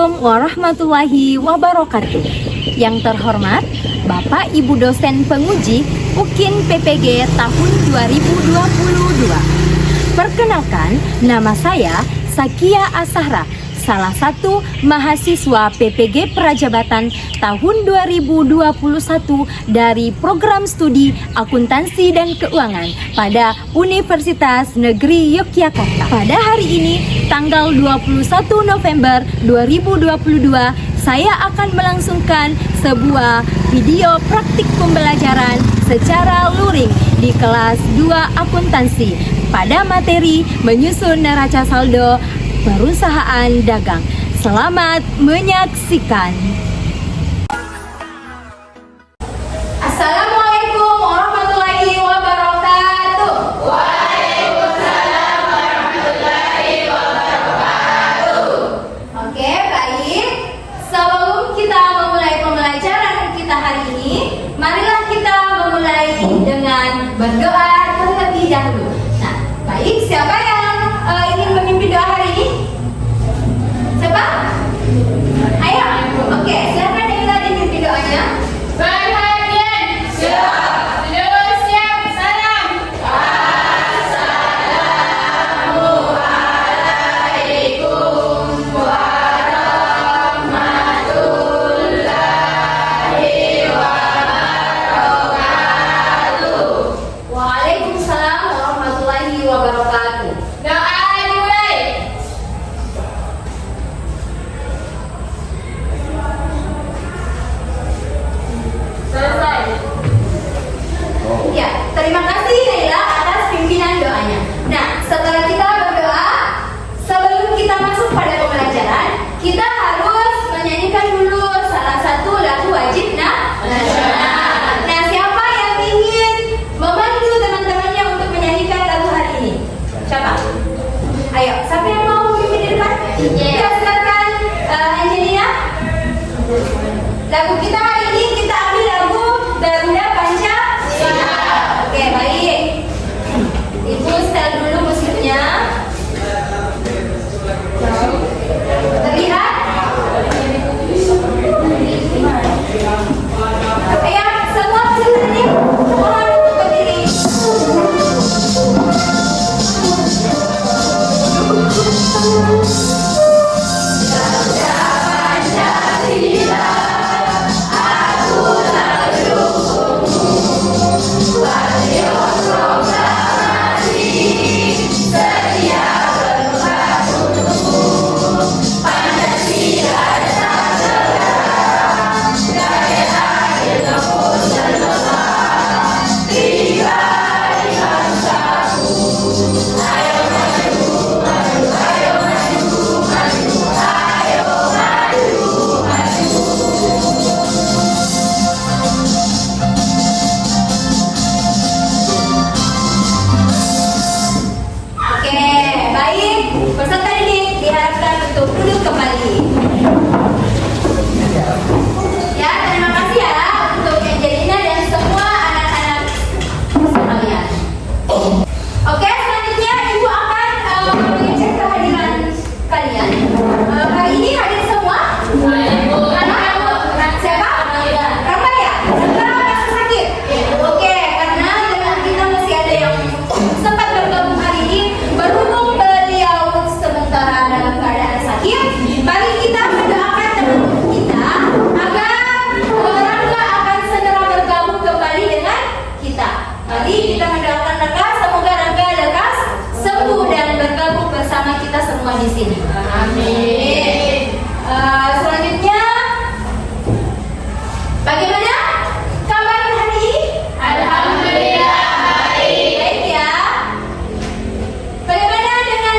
Assalamualaikum warahmatullahi wabarakatuh. Yang terhormat Bapak Ibu dosen penguji UKIN PPG tahun 2022. Perkenalkan, nama saya Sakia Asahra, salah satu mahasiswa PPG Prajabatan tahun 2021 dari program studi Akuntansi dan Keuangan pada Universitas Negeri Yogyakarta. Pada hari ini, tanggal 21 November 2022, saya akan melangsungkan sebuah video praktik pembelajaran secara luring di kelas 2 akuntansi pada materi menyusun neraca saldo perusahaan dagang. Selamat menyaksikan. Assalamualaikum warahmatullahi wabarakatuh. Waalaikumsalam warahmatullahi wabarakatuh. Oke, baik. Sebelum kita memulai pembelajaran kita hari ini, marilah kita memulai dengan berdoa terlebih dahulu. Nah, baik, siapa yang ingin memimpin doa hari ini? Siapa? Ayo, oke, silakan yang tadi memimpin doanya. Perhatian, siap, terus siap, salam. Assalamualaikum warahmatullahi wabarakatuh. Waalaikumsalam warahmatullahi wabarakatuh. Doa dimulai. Selesai. Ya, terima kasih Naila atas pimpinan doanya. Nah, setelah kita berdoa, sebelum kita masuk pada pembelajaran, kita harus menyanyikan dulu salah satu lagu wajib nasional. Nah, siapa yang ingin membantu teman-temannya untuk menyanyikan lagu hari ini? Siapa? Ayo, siapa yang mau memimpin di depan? Ya, silakan Angelina. Lagu kita hari ini kita ambil lagu Garuda Pancasila. Oke, baik. Ibu setel dulu musiknya. Terlihat? Ayo, semua berdiri. Mohon berdiri. Oke, baik. Peserta didik diharapkan untuk duduk kembali. Ya, terima kasih ya untuk Angelina dan semua anak-anak sekalian. Oke, selanjutnya Ibu akan mengecek kehadiran kalian. Hari ini hadir semua? Anak? Siapa? Rama ya? Rama masih sakit? Oke, karena dengan kita masih ada yang sempat bergabung hari ini, berhubung beliau sementara dalam keadaan sakit, mari kita mendoakan teman-teman kita agar Rangga akan segera bergabung kembali dengan kita. Mari kita mendoakan Rangga, semoga Rangga lekas sembuh dan bergabung bersama kita semua di sini. Amin. Selanjutnya, bagaimana kabar hari ini? Alhamdulillah baik. Baik ya. Bagaimana dengan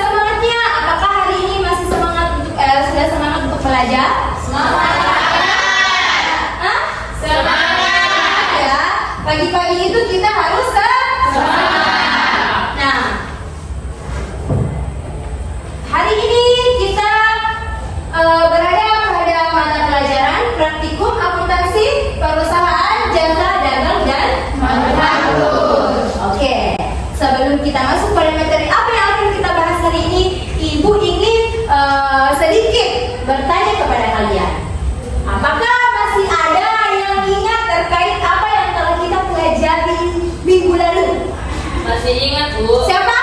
semangatnya? Apakah hari ini masih semangat untuk sudah semangat untuk belajar? Semangat. Hah? Semangat. Ya. Pagi-pagi itu kita harus Semangat. Nah, hari ini kita berada pada mata pelajaran praktikum akuntansi perusahaan jasa dagang dan manufaktur. Oke, sebelum kita masuk pada materi apa yang akan kita bahas hari ini, Ibu ingin sedikit Masih ingat, Bu? Siapa?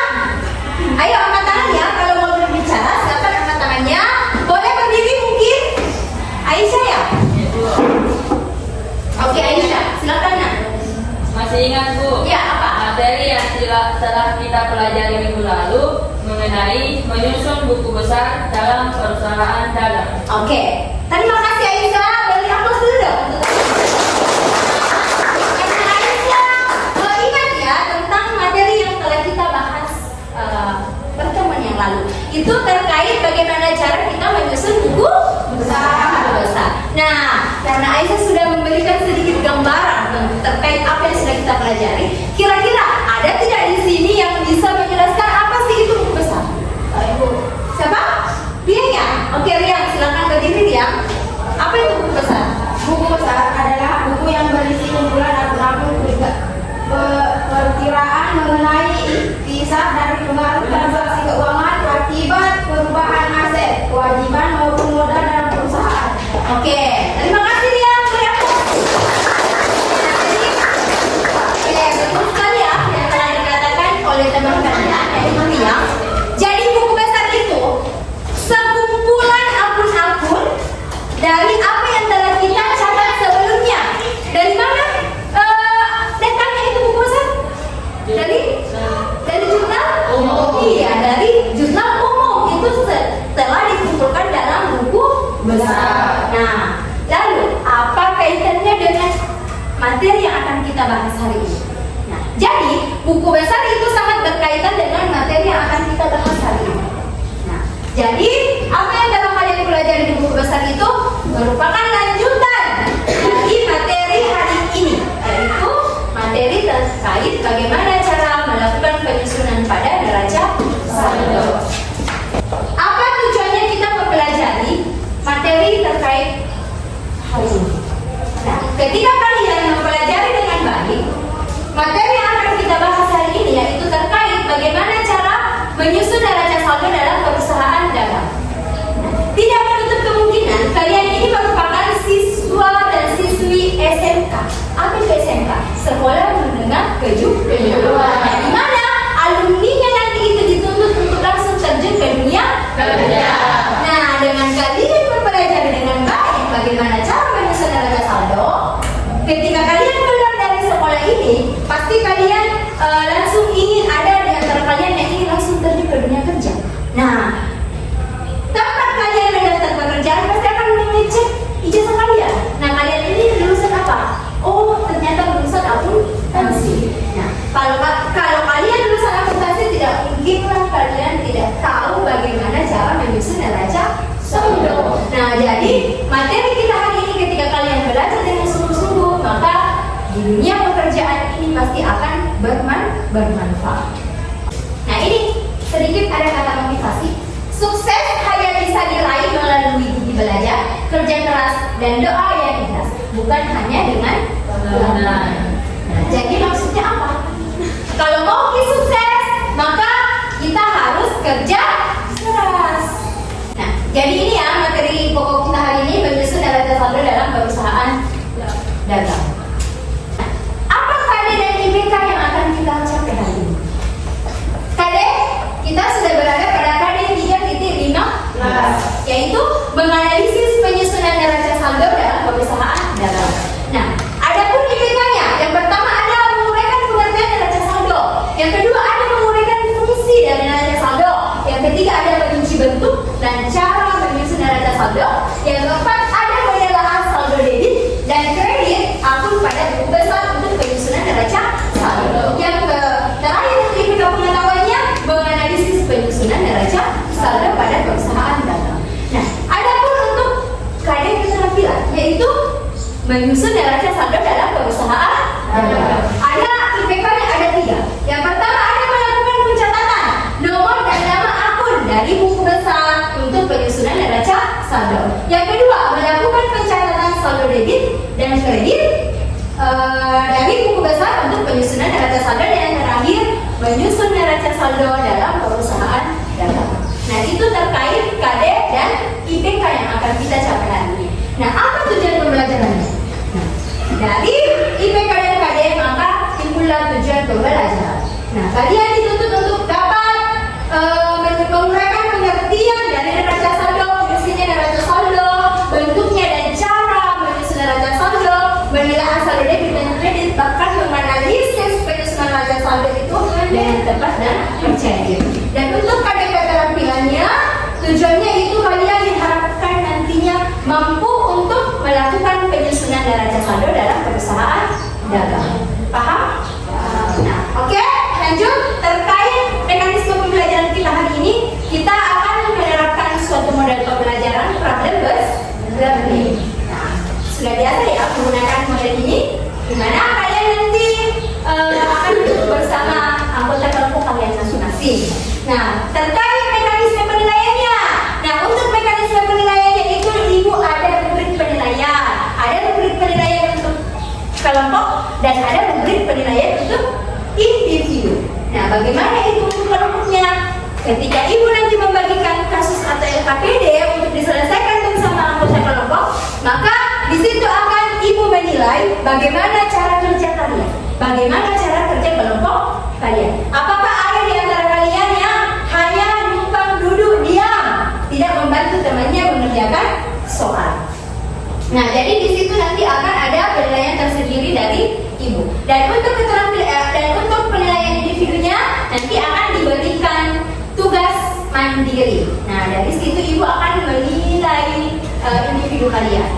Ayo angkat tangan ya. Kalau mau berbicara, silakan angkat tangannya. Boleh berdiri mungkin? Aisyah ya? Oke Aisyah, silakan nak. Masih ingat, Bu? Ya, apa? Materi yang telah kita pelajari minggu lalu mengenai menyusun buku besar dalam perusahaan dagang. Oke, terima kasih Aisyah. Beri aplaus dulu dong. Karena Aisyah ingat ya tentang materi yang telah kita bahas pertemuan yang lalu. Itu terkait bagaimana cara kita menyusun buku besar. Nah, karena Aisyah sudah memberikan sedikit gambaran terkait apa yang sudah kita pelajari, kira-kira ada tidak di sini yang bisa menjelaskan apa sih itu buku besar? Ibu, siapa? Rian ya? Oke Rian, silakan berdiri Rian. Apa itu buku besar? Buku besar adalah buku yang berisi kumpulan akun-akun perkiraan mengenai kisah dari pengaruh transaksi keuangan akibat perubahan aset, kewajiban maupun modal dalam perusahaan. Oke, terima kasih Rian. Beri aplaus. Oke, betul sekali ya yang telah dikatakan oleh teman-teman yaitu Rian. Jadi buku besar itu sekumpulan akun-akun dari apa yang telah kita catat sebelumnya. Dari mana datangnya itu buku besar? Dari jurnal umum. Iya, dari jurnal umum itu telah dikumpulkan dalam buku besar. Nah, lalu apa kaitannya dengan materi yang akan kita bahas hari ini? Nah, jadi buku besar itu sangat berkaitan dengan materi yang akan kita bahas hari ini. Nah, jadi apa yang dalam kalian pelajari di buku besar itu merupakan lanjutan dari materi hari ini, yaitu materi terkait bagaimana cara melakukan penyusunan pada neraca saldo. Apa tujuannya kita mempelajari materi terkait hal ini? Nah, ketika kalian mempelajari dengan baik, materi yang akan kita bahas hari ini yaitu terkait bagaimana cara menyusun neraca saldo dalam perusahaan dagang. Tidak menutup kemungkinan kalian ini merupakan siswa dan siswi SMK. Apa itu SMK? Sekolah Menengah Kejuruan. Di mana alumninya nanti itu dituntut untuk langsung terjun ke dunia kerja. Nah, dengan kalian mempelajari dengan baik bagaimana cara menyusun neraca saldo, ketika kalian keluar dari sekolah ini, pasti kalian langsung ingin ada di antara kalian yang ingin langsung terjun ke dunia kerja. Nah, tempat kalian mendaftar pekerjaan pasti akan mengecek ijazah kalian. Nah, kalian ini lulusan apa? Oh, ternyata lulusan akuntansi. Nah, kalau kalian lulusan akuntansi, tidak mungkinlah kalian tidak tahu bagaimana cara menyusun neraca saldo. Nah, jadi materi kita hari ini ketika kalian belajar dengan sungguh-sungguh, maka di dunia pekerjaan ini pasti akan bermanfaat. Nah, ini sedikit ada kata motivasi. Sukses hanya bisa diraih melalui gigi belajar, kerja keras, dan doa yang ikhlas, bukan hanya dengan ulangan. Nah, jadi maksudnya apa? Kalau mau sukses, maka kita harus kerja keras. Nah, jadi ini ya materi pokok kita hari ini, menyusun neraca saldo dalam perusahaan dagang. Nah, apa KD dan IPK yang akan kita capai hari ini? KD kita sudah berada pada KD 3.15, yaitu menganalisis penyusunan neraca saldo dalam perusahaan dagang. Nah, adapun IPK-nya, yang pertama ada menguraikan pengertian neraca saldo, yang kedua ada menguraikan fungsi dari neraca saldo, yang ketiga ada merinci bentuk dan cara menyusun neraca saldo, yang keempat ada pembelaan saldo debit dan kredit akun pada buku besar untuk penyusunan neraca saldo. Yang terakhir untuk IPK pengetahuannya menganalisis penyusunan neraca saldo pada perusahaan dagang. Nah, adapun untuk KD keterampilan yaitu menyusun neraca saldo dalam perusahaan dagang. Ada IPK-nya ada 3. Yang pertama ada melakukan pencatatan nomor dan nama akun dari buku besar untuk penyusunan neraca saldo. Yang kedua melakukan pencatatan saldo debit dan kredit dari buku besar untuk penyusunan neraca saldo, dan yang terakhir menyusun neraca saldo dalam perusahaan dagang. Nah, itu terkait KD dan IPK yang akan kita capai hari ini. Nah, apa tujuan pembelajarannya? Nah, dari IPK dan KD maka timbullah tujuan pembelajaran. Nah, kalian dituntut untuk dapat menguraikan pengertian dari neraca saldo, fungsinya neraca saldo, bentuknya dan cara menyusun neraca saldo, menilai saldo debit dan kredit, bahkan menganalisis penyusunan neraca saldo itu dengan tepat dan percaya diri. Dan untuk pada keterampilannya, tujuannya itu kalian diharapkan nantinya mampu untuk melakukan penyusunan neraca saldo dalam perusahaan dagang. Paham? Nah, oke, lanjut. Terkait mekanisme pembelajaran kita hari ini, kita akan menerapkan suatu model pembelajaran problem-based learning. Nah, sudah biasa ya menggunakan model ini, di mana kalian nanti akan duduk bersama anggota kelompok kalian masing-masing. Nah, terkait mekanisme penilaiannya. Nah, untuk mekanisme penilaiannya itu ibu ada rubrik penilaian, ada rubrik penilaian untuk kelompok dan ada rubrik penilaian untuk individu. Nah, bagaimana itu kelompoknya? Ketika ibu nanti membagikan kasus atau LKPD untuk diselesaikan bersama anggota kelompok, maka di situ akan ibu menilai bagaimana cara kerja kalian, bagaimana cara kerja kelompok kalian. Apakah ada di antara kalian yang hanya numpang duduk diam, tidak membantu temannya mengerjakan soal? Nah, jadi di situ nanti akan ada penilaian tersendiri dari ibu. Dan untuk penilaian individunya nanti akan diberikan tugas mandiri. Nah, dari situ ibu akan menilai individu kalian.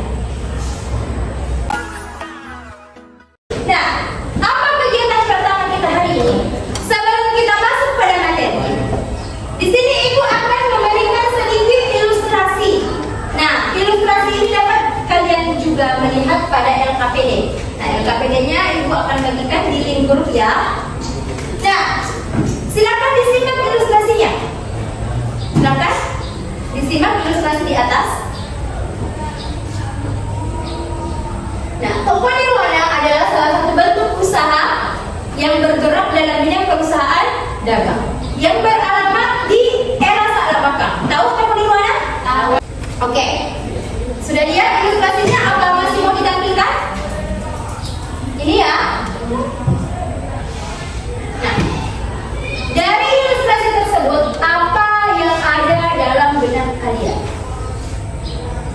Nah, apa kegiatan pertama kita hari ini? Sebelum kita masuk pada materi, di sini ibu akan memberikan sedikit ilustrasi. Nah, ilustrasi ini dapat kalian juga melihat pada LKPD. Nah, LKPD-nya ibu akan bagikan di link grup ya. Nah, silakan disimak ilustrasinya. Silakan disimak ilustrasi di atas. Nah, toko nirwana adalah salah satu bentuk usaha yang bergerak dalam bidang perusahaan dagang yang beralamat di era Salabakang. Tahu toko nirwana? Tahu. Oke. Sudah lihat ilustrasinya? Apa masih mau ditampilkan? Ini ya. Nah, dari ilustrasi tersebut, apa yang ada dalam benak kalian?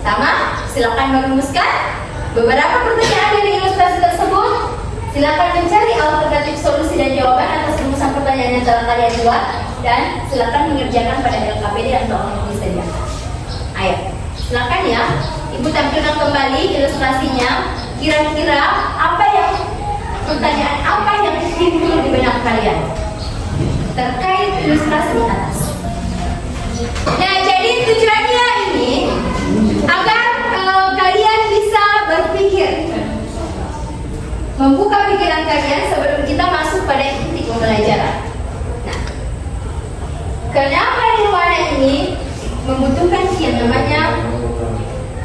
Sama? Silakan merumuskan beberapa pertanyaan dari ilustrasi tersebut. Silakan mencari alternatif solusi dan jawaban atas rumusan pertanyaan yang telah kalian buat, dan silakan mengerjakan pada LKPD atau yang disediakan. Ayo, silakan ya. Ibu tampilkan kembali ilustrasinya. Kira-kira pertanyaan apa yang timbul di benak kalian terkait ilustrasi di atas? Nah, jadi tujuannya ini agar kalian bisa berpikir, membuka pikiran kalian sebelum kita masuk pada inti pembelajaran. Nah, kenapa nirwana ini membutuhkan yang namanya?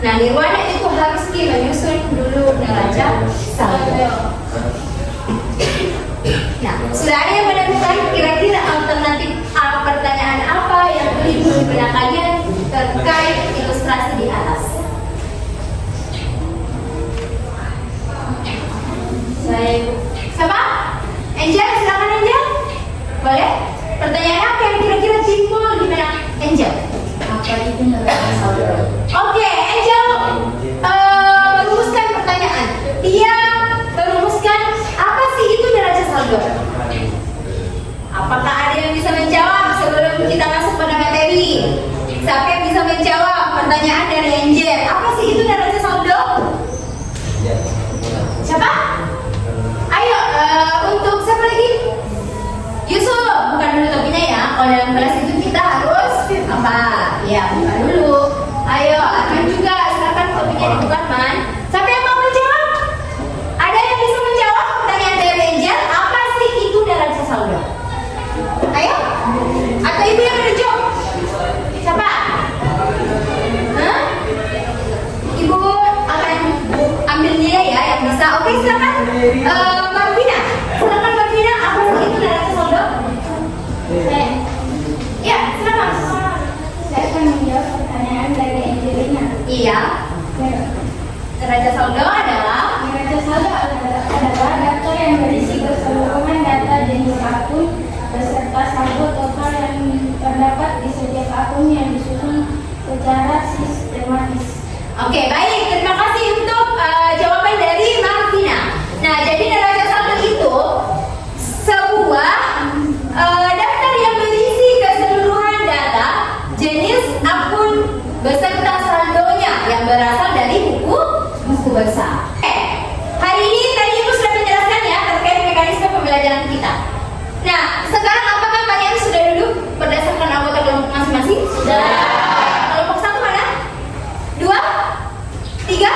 Nah, nirwana itu harus menyusun dulu neraca saldo. Nah, sudah ada yang menemukan kira-kira alternatif pertanyaan apa yang timbul di benak kalian terkait ilustrasi di atas? Siapa? Angel, silakan Angel. Boleh? Pertanyaan apa yang kira-kira timbul di benak Angel? Apa itu neraca saldo? Oke, Angel merumuskan pertanyaan. Dia merumuskan apa sih itu neraca saldo? Apakah ada yang bisa menjawab sebelum kita masuk pada materi? Siapa yang bisa menjawab pertanyaan dari Angel? Apa sih itu neraca saldo? Siapa? Ayo, untuk siapa lagi? Yusuf, bukan dulu topinya ya. Kalau dalam kelas itu kita harus apa? Ya, bukan dulu. Ayo, Arman juga, silakan topiknya dibuka, Man. Siapa yang mau menjawab? Ada yang bisa menjawab pertanyaan dari Angel? Apa sih itu neraca saldo? Ayo, atau ibu yang menunjuk? Siapa? Hah? Ibu akan ambil nilai ya yang bisa. Oke, silakan. Marvina, silakan Marvina. Apa sih itu neraca saldo? Ya, silakan. Saya akan menjawab pertanyaan dari Angelina. Iya. Neraca saldo adalah Neraca saldo adalah daftar yang berisi keseluruhan data jenis akun setiap akun yang disusun secara sistematis. Oke, baik. Terima kasih untuk jawaban dari Martina. Nah, jadi neraca saldo itu sebuah daftar yang berisi keseluruhan data jenis akun beserta saldonya yang berasal dari buku besar. Hari ini tadi Ibu sudah menjelaskan ya terkait mekanisme pembelajaran kita. Nah, sekarang apakah kalian sudah duduk berdasarkan anggota kelompok masing-masing? Sudah. Kelompok satu mana? 2? 3?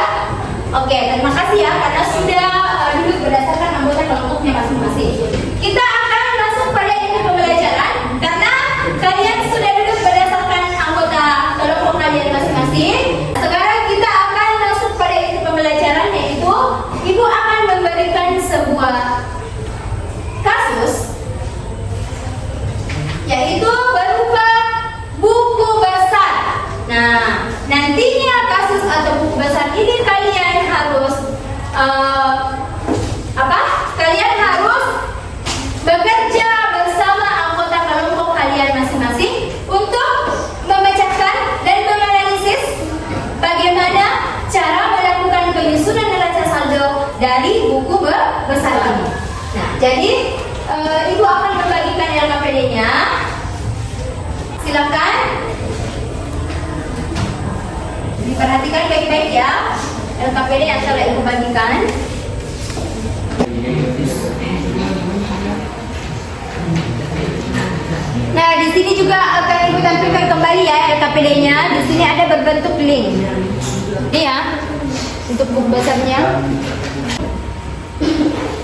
Oke, terima kasih ya karena sudah duduk berdasarkan anggota kelompoknya masing-masing. Kita akan masuk pada inti pembelajaran karena kalian sudah duduk berdasarkan anggota kelompok kalian masing-masing. Sekarang kita akan masuk pada inti pembelajaran, yaitu Ibu akan memberikan sebuah kasus, yaitu berupa buku besar. Nah, nantinya kasus atau buku besar ini kalian harus kalian harus bekerja bersama anggota kelompok kalian masing-masing untuk memecahkan dan menganalisis bagaimana cara melakukan penyusunan neraca saldo dari buku besar ini. Nah, jadi Ibu akan membagikan LKPD-nya. Silakan diperhatikan baik-baik ya LKPD yang telah Ibu bagikan. Nah, di sini juga akan Ibu tampilkan kembali ya LKPD-nya. Di sini ada berbentuk link. Ini ya untuk buku besarnya.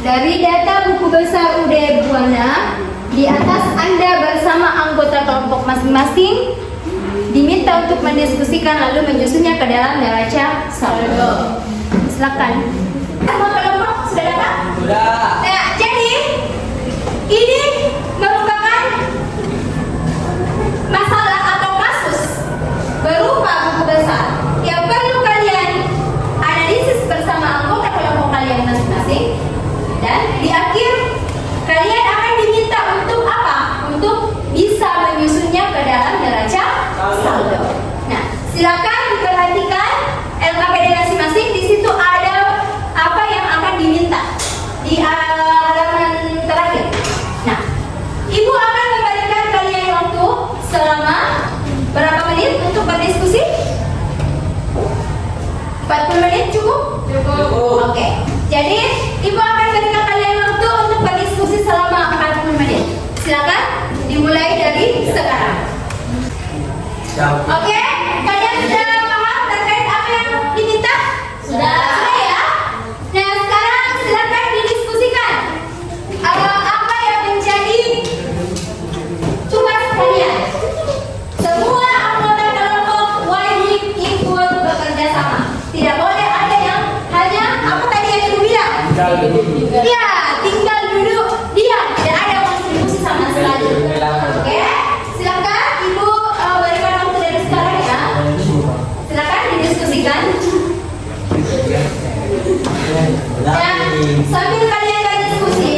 Dari data buku besar UD Buana, di atas Anda bersama anggota kelompok masing-masing diminta untuk mendiskusikan lalu menyusunnya ke dalam neraca saldo. Silakan. Semua kelompok sudah dapat? Sudah. Nah, jadi ini merupakan masalah atau kasus berupa buku besar yang perlu kalian analisis bersama anggota kelompok kalian masing-masing. Dan di akhir kalian akan diminta untuk apa? Untuk bisa menyusunnya ke dalam neraca saldo. Nah, silakan diperhatikan LKPD masing-masing. Di situ ada apa yang akan diminta di halaman terakhir. Nah, Ibu akan memberikan kalian waktu selama berapa menit untuk berdiskusi? 40 menit cukup? Cukup. Oke. Jadi Ibu akan berikan kalian waktu untuk berdiskusi selama 40 menit. Silakan dimulai dari sekarang. Oke, kalian sudah paham terkait apa yang diminta? Sudah ya? Nah, sekarang silakan didiskusikan. Apa yang menjadi tugas kalian? Semua anggota kelompok wajib ikut bekerja sama. Tidak boleh ada yang hanya apa tadi yang Ibu bilang? Ya, tinggal duduk diam, tidak ada kontribusi sama sekali. Oke, silakan Ibu berikan waktu dari sekarang ya. Silakan didiskusikan. Dan sambil kalian berdiskusi,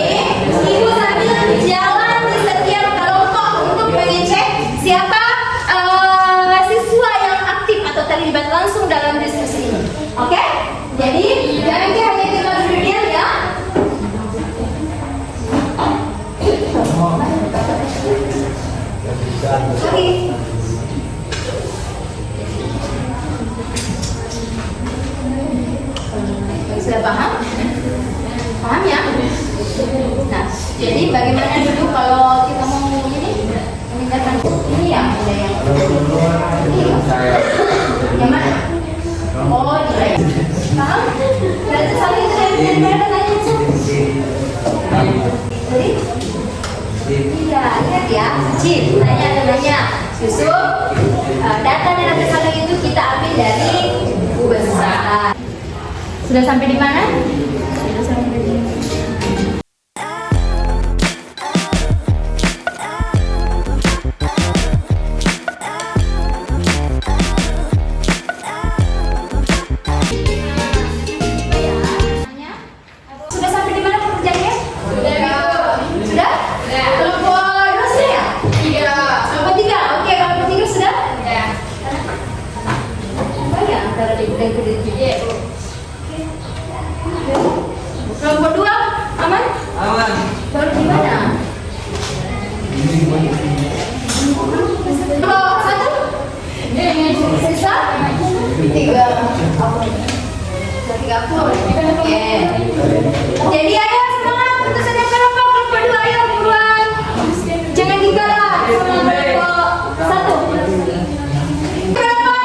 Ibu sambil jalan di setiap kelompok untuk mengecek siapa siswa yang aktif atau terlibat langsung dalam diskusi ini. Oke? Jadi jangan hanya tinggal duduk diam ya. Oke. Sudah paham? Paham ya? Nah, jadi bagaimana dulu kalau kita mau ini memindahkan ini ya, ada yang ini ya? Yang mana? Oh, iya. Paham? Berarti saling tanya jadi? Iya, ingat ya. Cip, nanya. Susun data neraca saldo itu kita ambil dari buku besar. Sudah sampai di mana? Sudah sampai di Sudah sampai di mana pekerjaannya? Sudah? Kelompok 2 sudah ya? 3. Kelompok 3. Oke, kelompok 3 Kelompok 2 aman? Aman. Baru gimana? Kelompok 1? Sisa? 30. Oke. Jadi ayo semangat untuk saja kelompok 2, ayo buruan. Jangan digalak. Kelompok 1. Kelompok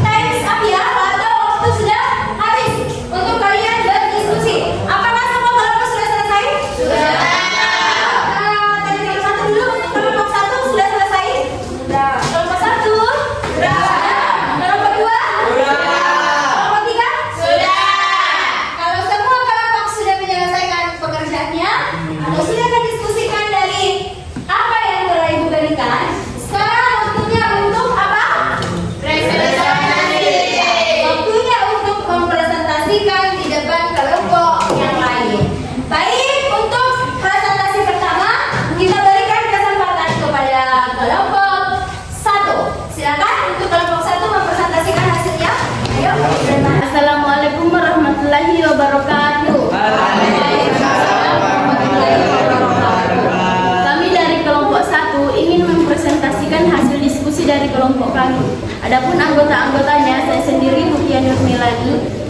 times up ya, atau waktu sudah habis untuk kalian berdiskusi. Apakah semua kelompok sudah selesai? Sudah. Tadi kelompok 1 dulu, kelompok 1 sudah selesai? Sudah. Kelompok 1? Sudah. Kelompok 2? Sudah. Kelompok 3? Sudah. Kalau semua kelompok sudah menyelesaikan pekerjaannya atau sudah mendiskusikan dari apa yang telah Ibu berikan, sekarang waktunya untuk apa? Presentasi. Waktunya untuk mempresentasikan di depan kelompok yang lain. Baik, untuk presentasi pertama kita berikan kesempatan kepada kelompok 1. Silakan untuk kelompok 1 mempresentasikan hasilnya. Ayo. Assalamualaikum warahmatullahi wabarakatuh. Waalaikumsalam warahmatullahi wabarakatuh. Kami dari kelompok 1 ingin mempresentasikan hasil diskusi dari kelompok kami. Adapun anggota-anggotanya, saya sendiri Rukia Nurmilani.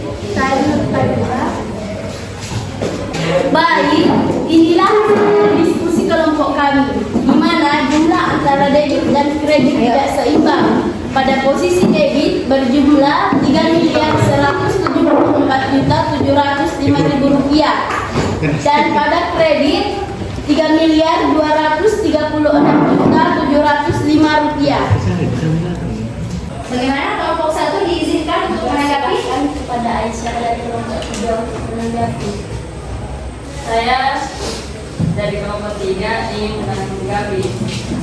Baik, inilah hasil diskusi kelompok kami, di mana jumlah antara debit dan kredit tidak seimbang. Pada posisi debit berjumlah Rp3.174.705.000 dan pada kredit Rp3.236.705. Bagaimana kelompok 1 diizinkan untuk menanggapi? Kepada Aisyah dari kelompok 3 menanggapi. Saya dari kelompok 3 ingin menanggapi.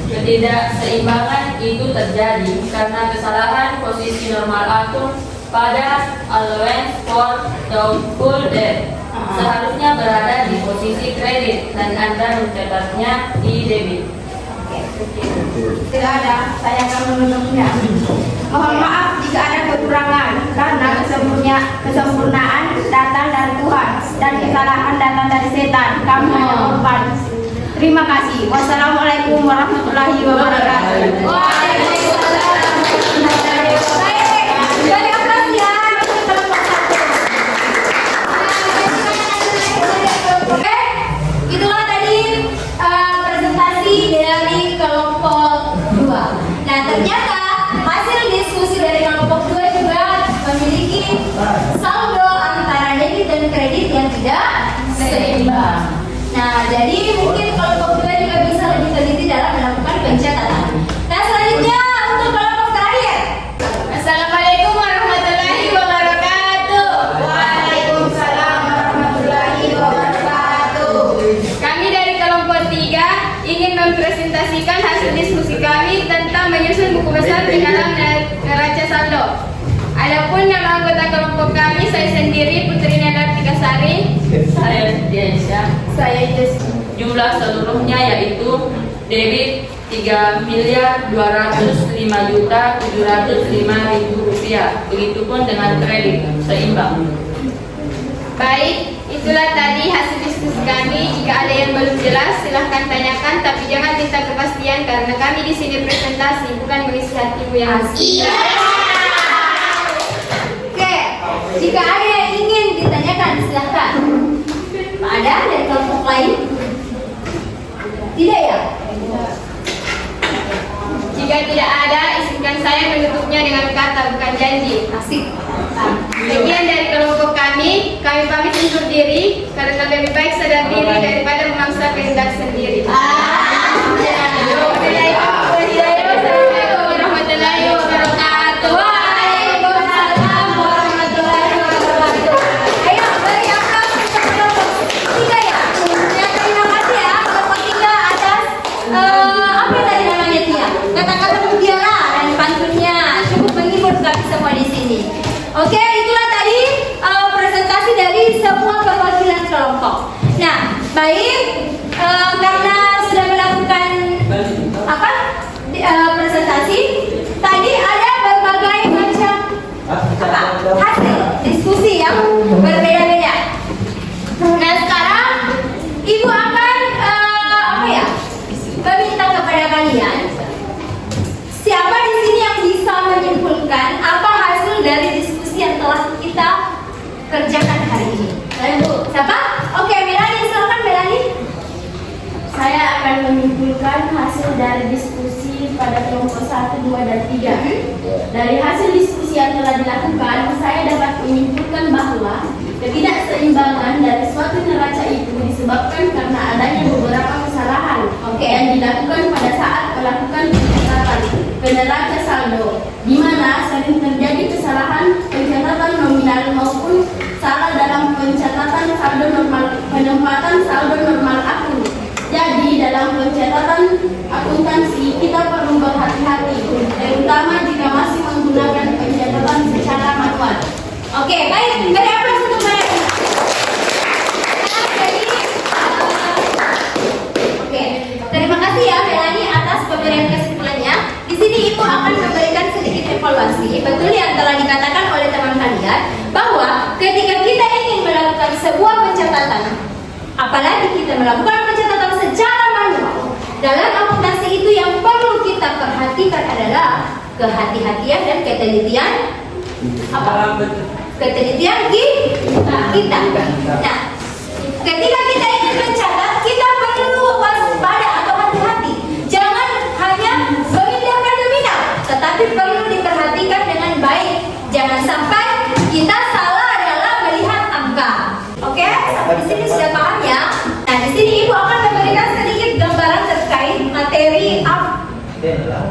Ketidakseimbangan itu terjadi karena kesalahan posisi normal akun pada allowance for doubtful debt. Seharusnya berada di posisi kredit dan Anda mencatatnya di debit. Tidak ada, saya akan menutupnya. Mohon maaf jika ada kekurangan karena kesempurnaan datang dari Tuhan dan kesalahan datang dari setan. Kami hanya korban. Terima kasih. Wassalamualaikum warahmatullahi wabarakatuh. Waalaikumsalam warahmatullahi wabarakatuh. Beri aplaus ya untuk kelompok 1. Oke, itulah tadi presentasi dari kelompok 2. Nah, ternyata hasil diskusi dari kelompok 2 juga memiliki saldo antara debit dan kredit yang tidak seimbang. Nah, jadi mungkin kelompok 2 juga bisa lebih teliti dalam melakukan pencatatan. Nah, selanjutnya untuk kelompok terakhir. Assalamualaikum warahmatullahi wabarakatuh. Waalaikumsalam warahmatullahi wabarakatuh. Kami dari kelompok 3 ingin mempresentasikan hasil diskusi kami tentang menyusun buku besar di dalam neraca saldo. Adapun nama anggota kelompok kami, saya sendiri Putri Nenartika Sari. Saya Diansyah. Saya Jumlah seluruhnya yaitu debit Rp3.205.705.000. Begitupun dengan kredit seimbang. Baik, itulah tadi hasil diskusi kami. Jika ada yang belum jelas, silahkan tanyakan, tapi jangan minta kepastian karena kami di sini presentasi, bukan mengisi hatimu yang asli. Oke, jika ada yang ingin ditanyakan silahkan. Ada dari kelompok lain? Tidak ya? Jika tidak ada, izinkan saya menutupnya dengan kata, bukan janji. Asik. Sekian dari kelompok kami pamit undur diri karena lebih baik sadar diri daripada memaksa kehendak sendiri. Assalamualaikum warahmatullahi wabarakatuh. Waalaikumsalam warahmatullahi wabarakatuh. Ayo, beri aplaus untuk kelompok 3 ya. Ya, terima kasih ya kelompok 3 atas apa tadi namanya Tia? Kata-kata mutiara dan pantunnya cukup menghibur kami semua di sini. Oke, itulah tadi presentasi dari semua perwakilan kelompok. Nah, baik, karena sudah melakukan presentasi, tadi ada berbagai macam hasil berbeda-beda. Nah sekarang ibu akan meminta kepada kalian, siapa di sini yang bisa menyimpulkan apa hasil dari diskusi yang telah kita kerjakan hari ini? Siapa? Oke, Melanie, silakan Melanie. Saya akan menyimpulkan hasil dari diskusi pada kelompok 1, 2, dan 3. Dari hasil diskusi yang telah dilakukan, saya dapat menyimpulkan bahwa ketidakseimbangan dari suatu neraca itu disebabkan karena adanya beberapa kesalahan yang dilakukan pada saat melakukan pencatatan ke neraca saldo, di mana sering terjadi kesalahan pencatatan nominal maupun salah dalam pencatatan saldo normal, penempatan saldo normal akun. Jadi dalam pencatatan akuntansi kita perlu berhati-hati, terutama jika masih menggunakan pencatatan secara manual. Oke, baik. Beri aplaus untuk Melanie. Oke, terima kasih ya Melanie atas pemberian kesimpulannya. Di sini Ibu akan memberikan sedikit evaluasi. Betul yang telah dikatakan oleh teman kalian bahwa ketika kita ingin melakukan sebuah pencatatan, apalagi kita melakukan pencatatan secara manual, dalam akuntansi itu yang perlu kita perhatikan adalah kehati-hatian dan ketelitian ketelitian kita. Nah, ketika kita ingin mencatat, kita perlu waspada atau hati-hati. Jangan hanya memindahkan nominal, tetapi perlu diperhatikan dengan baik. Jangan sampai kita salah dalam melihat angka. Oke, sampai di sini sudah paham ya? Nah, di sini Ibu akan memberikan sedikit gambaran terkait materi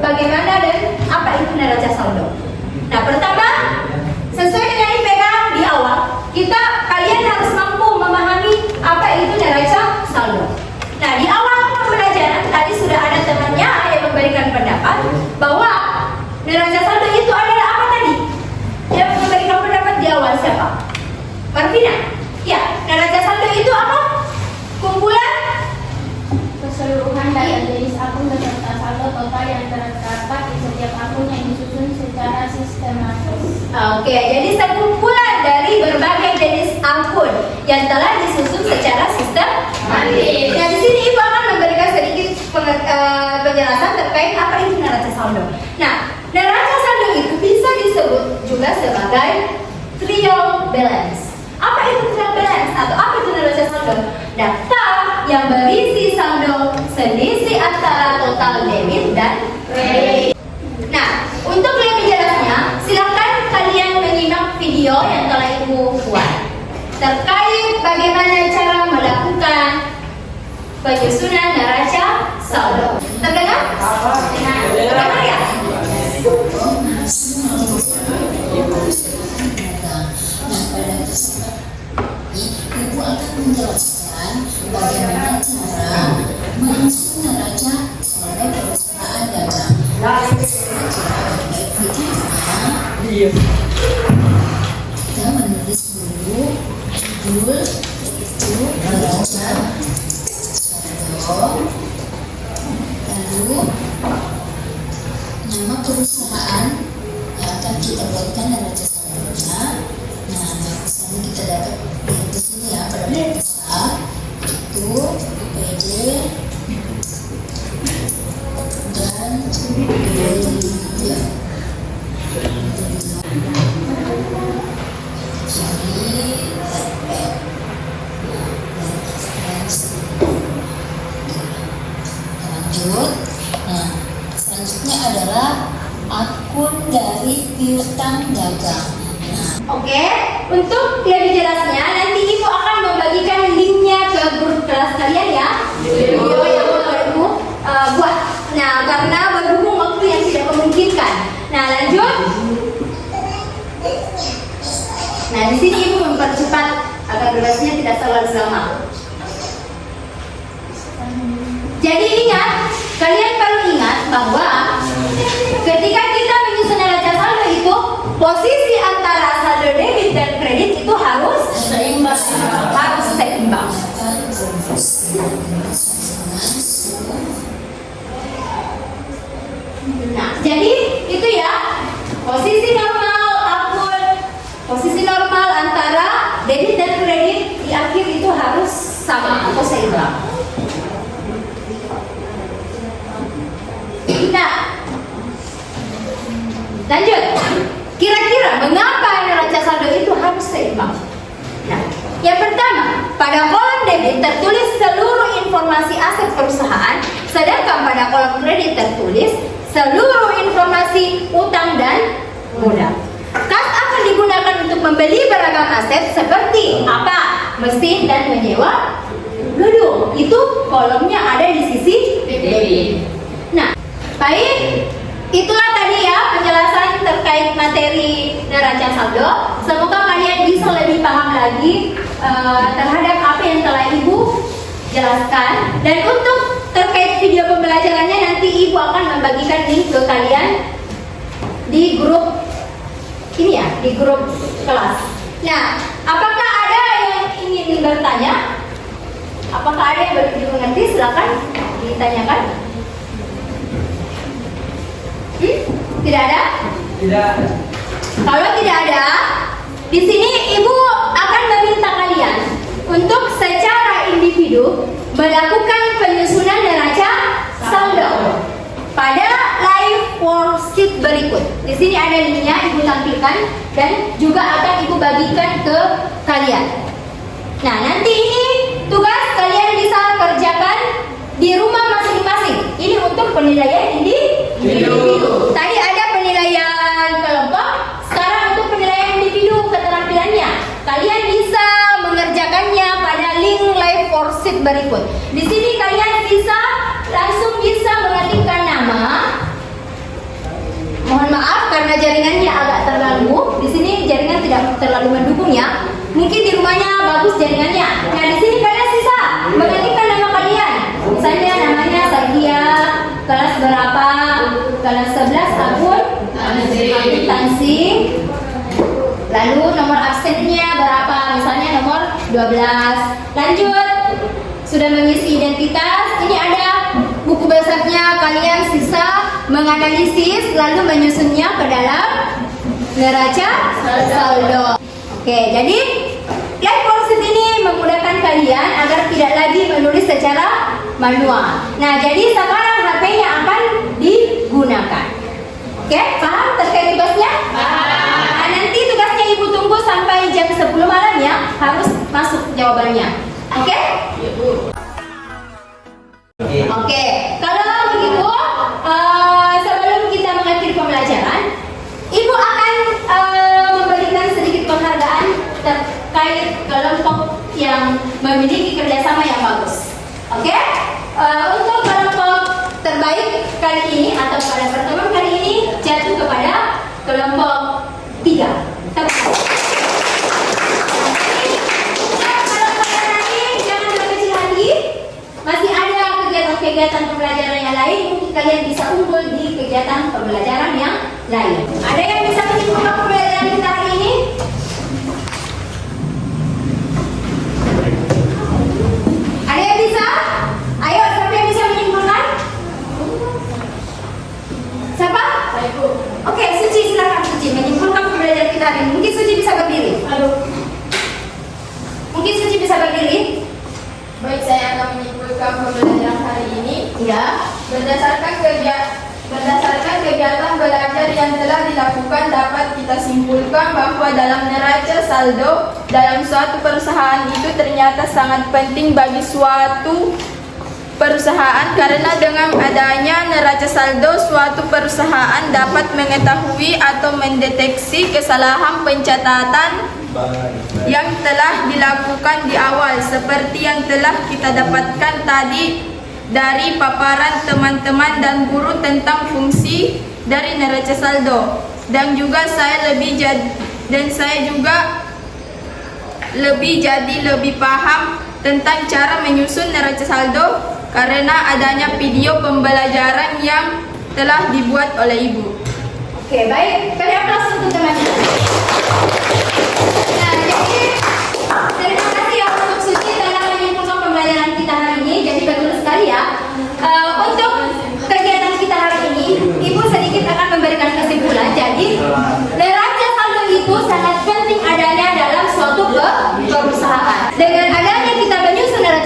bagaimana dan apa itu neraca saldo. Nah, pertama, sesuai dengan IPK di awal, kalian harus mampu memahami apa itu neraca saldo. Nah, di awal pembelajaran tadi sudah ada temannya yang memberikan pendapat bahwa neraca saldo itu adalah apa tadi? Yang memberikan pendapat di awal siapa? Marvina. Ya, neraca saldo itu apa? Kumpulan Keseluruhan data jenis akun beserta saldo total yang terdapat di setiap akun yang disusun secara sistematis. Oke, jadi sekumpulan dari berbagai jenis akun yang telah disusun secara sistematis. Nah, di sini Ibu akan memberikan sedikit penjelasan terkait apa itu neraca saldo. Nah, neraca saldo itu bisa disebut juga sebagai trial balance. Apa itu trial balance atau apa itu neraca saldo? Daftar yang berisi saldo selisih antara total debit dan kredit. Nah, untuk lebih jelasnya, silakan kalian menyimak video yang telah Ibu buat terkait bagaimana cara melakukan penyusunan neraca saldo. Terdengar? Terdengar ya? Ibu akan menjelaskan bagaimana cara menyusun neraca saldo perusahaan dagang. Kita menulis dulu judul itu neraca saldo, lalu nama perusahaan yang akan kita buatkan neraca saldonya. Nah, misalnya kita dapat di sini ya pada besar itu PD dan biaya. Lanjut. Nah, selanjutnya adalah akun dari piutang dagang. Oke, untuk lebih jelasnya nanti Ibu akan membagikan linknya ke grup kelas kalian ya. Video yang mau Ibu buat. Nah, karena berhubung waktu yang tidak memungkinkan. Nah, lanjut. Nah, di sini Ibu mempercepat agar durasinya tidak terlalu lama. Jadi ingat, kalian perlu ingat bahwa ketika kita menyusun neraca saldo itu, posisi antara saldo debit dan kredit itu harus seimbang. Harus seimbang. Nah, jadi itu ya posisi normal akun, posisi normal antara sama atau seimbang. Nah, lanjut. Kira-kira mengapa neraca saldo itu harus seimbang? Nah, yang pertama, pada kolom debit tertulis seluruh informasi aset perusahaan, sedangkan pada kolom kredit tertulis seluruh informasi utang dan modal. Kas akan digunakan untuk membeli beragam aset seperti apa? Mesin dan menyewa gedung. Itu kolomnya ada di sisi debit. Nah, baik. Itulah tadi ya penjelasan terkait materi neraca saldo. Semoga kalian bisa lebih paham lagi terhadap apa yang telah Ibu jelaskan. Dan untuk terkait video pembelajarannya nanti Ibu akan membagikan link ke kalian di grup ini ya, di grup kelas. Nah, apakah ada yang ingin bertanya? Apakah ada yang belum mengerti? Silakan ditanyakan. Tidak ada? Tidak. Kalau tidak ada, di sini Ibu akan meminta kalian untuk secara individu melakukan penyusunan neraca saldo pada live worksheet berikut. Di sini ada linknya, Ibu tampilkan dan juga akan Ibu bagikan ke kalian. Nah, nanti ini tugas kalian bisa kerjakan di rumah masing-masing. Ini untuk penilaian individu. Tadi ada penilaian kelompok, sekarang untuk penilaian individu keterampilannya. Kalian bisa mengerjakannya pada link live worksheet berikut. Di sini kalian langsung bisa mengetikkan nama. Mohon maaf karena jaringannya agak terganggu. Di sini jaringan tidak terlalu mendukung ya. Mungkin di rumahnya bagus jaringannya. Nah, di sini kalian bisa mengetikkan nama kalian. Misalnya namanya Sagia, kelas berapa? Kelas 11 akun akuntansi. Lalu nomor absennya berapa? Misalnya nomor 12. Lanjut. Sudah mengisi identitas. Ini ada buku besarnya, kalian sisa menganalisis lalu menyusunnya ke dalam neraca saldo. Oke, jadi live worksheet ini memudahkan kalian agar tidak lagi menulis secara manual. Nah, jadi sekarang HP-nya akan digunakan. Oke, paham terkait tugasnya? Nah, nanti tugasnya Ibu tunggu sampai jam 10 malam ya, harus masuk jawabannya. Oke? Oke, kalau begitu sebelum kita mengakhiri pembelajaran, Ibu akan memberikan sedikit penghargaan terkait kelompok yang memiliki kerjasama yang bagus. Oke? Untuk kelompok terbaik kali ini atau pada pertemuan kali ini jatuh kepada kelompok 3. Masih ada kegiatan pembelajaran yang lain, mungkin kalian bisa unggul di kegiatan pembelajaran yang lain. Ada yang bisa menyimpulkan pembelajaran kita hari ini? Ada yang bisa? Ayo, siapa yang bisa menyimpulkan? Siapa? Oke, Suci, silakan Suci menyimpulkan pembelajaran kita hari ini. Mungkin Suci bisa berdiri. Mungkin Suci bisa berdiri. Baik, saya akan menyimpulkan pembelajaran hari ini. Ya. Berdasarkan kegiatan belajar yang telah dilakukan, dapat kita simpulkan bahwa dalam neraca saldo dalam suatu perusahaan itu ternyata sangat penting bagi suatu perusahaan, karena dengan adanya neraca saldo suatu perusahaan dapat mengetahui atau mendeteksi kesalahan pencatatan yang telah dilakukan di awal, seperti yang telah kita dapatkan tadi dari paparan teman-teman dan guru tentang fungsi dari neraca saldo. Dan juga saya lebih paham tentang cara menyusun neraca saldo karena adanya video pembelajaran yang telah dibuat oleh Ibu. Oke, baik. Beri aplaus untuk teman-teman. Nah, jadi terima kasih ya untuk Suci telah menyimpulkan pembelajaran kita hari ini. Jadi betul sekali ya. Untuk kegiatan kita hari ini, Ibu sedikit akan memberikan kesimpulan. Jadi neraca saldo itu sangat penting adanya dalam suatu perusahaan. Dengan adanya kita menyusun neraca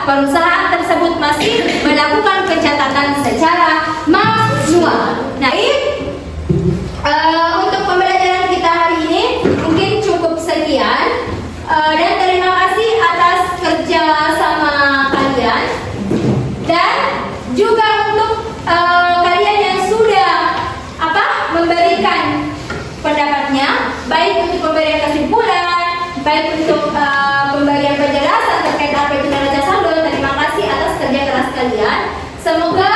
perusahaan tersebut masih melakukan pencatatan secara manual. Nah, untuk pembelajaran kita hari ini mungkin cukup sekian. Dan terima kasih atas kerja sama kalian. Dan juga untuk kalian yang sudah memberikan pendapatnya, baik untuk pemberian kesimpulan, baik untuk pemberian penjelasan terkait apa itu neraca saldo. Terima kasih atas kerja keras kalian. Semoga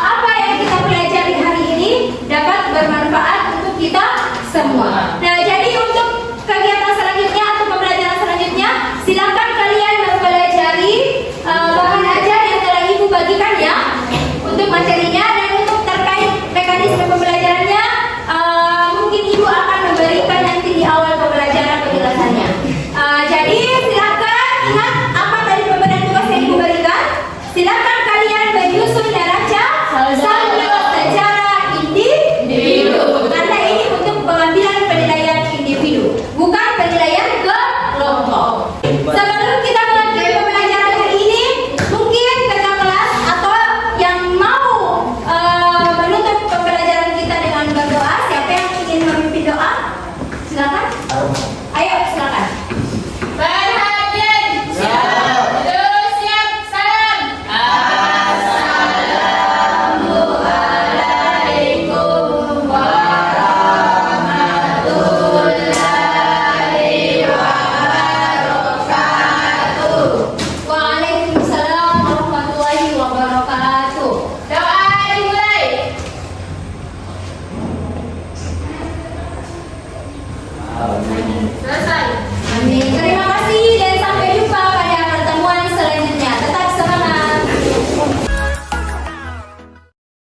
apa yang kita pelajari hari ini dapat bermanfaat untuk kita semua. Nah, jadi untuk kegiatan selanjutnya atau pembelajaran selanjutnya, silakan kalian mempelajari bahan ajar yang telah Ibu bagikan ya, untuk materinya. Dan untuk terkait mekanisme pembelajarannya, mungkin Ibu akan memberikan nanti di awal pembelajaran penjelasannya. Jadi silakan ingat apa tadi pemberian tugas yang Ibu berikan. Silakan kalian menyusun neraca saldo secara individu, karena ini untuk pengambilan penilaian individu, bukan penilaian kelompok. Sebelum kita melanjutkan pembelajaran hari ini, mungkin kakak kelas atau yang mau menutup pembelajaran kita dengan berdoa, siapa yang ingin memimpin doa? Silakan. Ayo, silakan. Perhatian, siap, terus siap, salam. Assalamualaikum warahmatullahi wabarakatuh. Waalaikumsalam warahmatullahi wabarakatuh. Doa dimulai. Selesai. Amin.